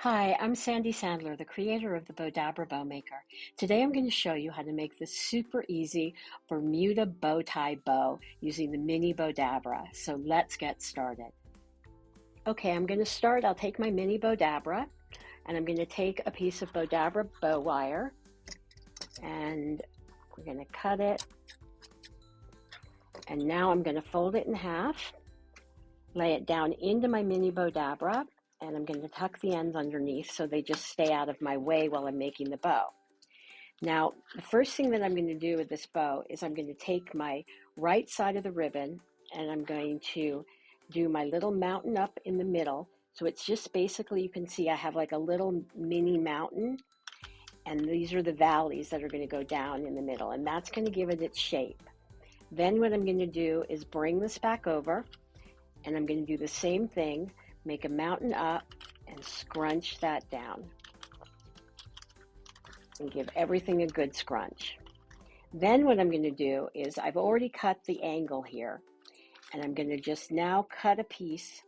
Hi, I'm Sandy Sandler, the creator of the Bowdabra Bow Maker. Today I'm going to show you how to make this super easy Bermuda bow tie bow using the Mini Bowdabra. So let's get started. Okay, I'm going to start. I'll take my Mini Bowdabra and I'm going to take a piece of Bowdabra bow wire and we're going to cut it. And now I'm going to fold it in half, lay it down into my Mini Bowdabra, and I'm going to tuck the ends underneath so they just stay out of my way while I'm making the bow. Now, the first thing that I'm going to do with this bow is I'm going to take my right side of the ribbon and I'm going to do my little mountain up in the middle. So it's just basically, you can see I have like a little mini mountain, and these are the valleys that are going to go down in the middle, and that's going to give it its shape. Then what I'm going to do is bring this back over and I'm going to do the same thing. Make a mountain up and scrunch that down and give everything a good scrunch. Then what I'm going to do is I've already cut the angle here, and I'm going to just now cut a piece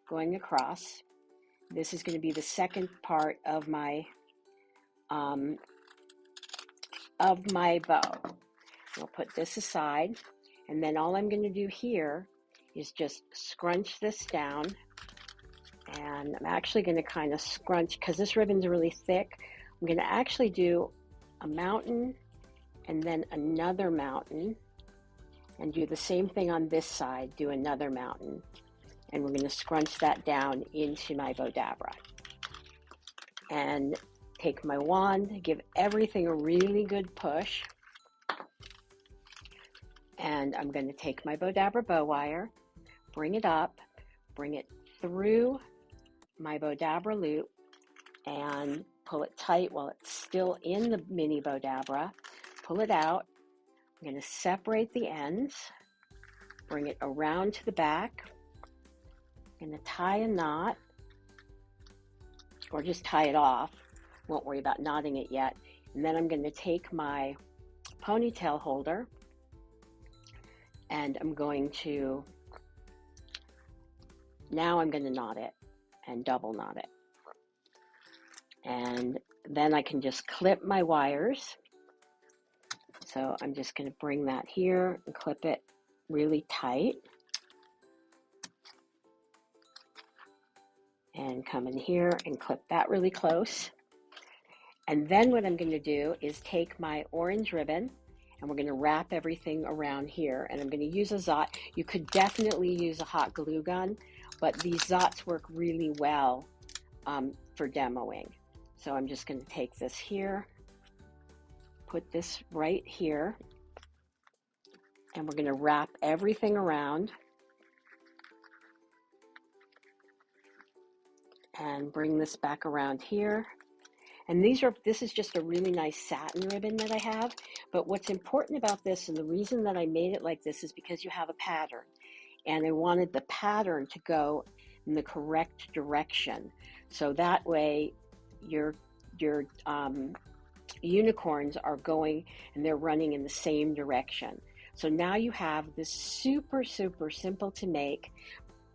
going across. This is going to be the second part of my bow. I'll put this aside, and then all I'm going to do here is just scrunch this down. And I'm actually going to kind of scrunch, because this ribbon's really thick, I'm going to actually do a mountain and then another mountain and do the same thing on this side, do another mountain. And we're going to scrunch that down into my Bowdabra. And take my wand, give everything a really good push. And I'm going to take my Bowdabra bow wire, bring it up, bring it through my Bowdabra loop and pull it tight while it's still in the Mini Bowdabra. Pull it out. I'm going to separate the ends, bring it around to the back. I'm going to tie a knot, or just tie it off. Won't worry about knotting it yet. And then I'm going to take my ponytail holder and I'm going to knot it and double knot it. And then I can just clip my wires. So I'm just going to bring that here and clip it really tight. And come in here and clip that really close. And then what I'm going to do is take my orange ribbon and we're going to wrap everything around here. And I'm going to use a Zot. You could definitely use a hot glue gun, but these Zots work really well for demoing. So I'm just going to take this here, put this right here, and we're going to wrap everything around and bring this back around here. And this is just a really nice satin ribbon that I have. But what's important about this, and the reason that I made it like this, is because you have a pattern. And I wanted the pattern to go in the correct direction. So that way your unicorns are going and they're running in the same direction. So now you have this super, super simple to make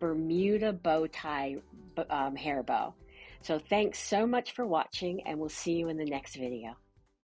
Bermuda bow tie hair bow. So thanks so much for watching, and we'll see you in the next video.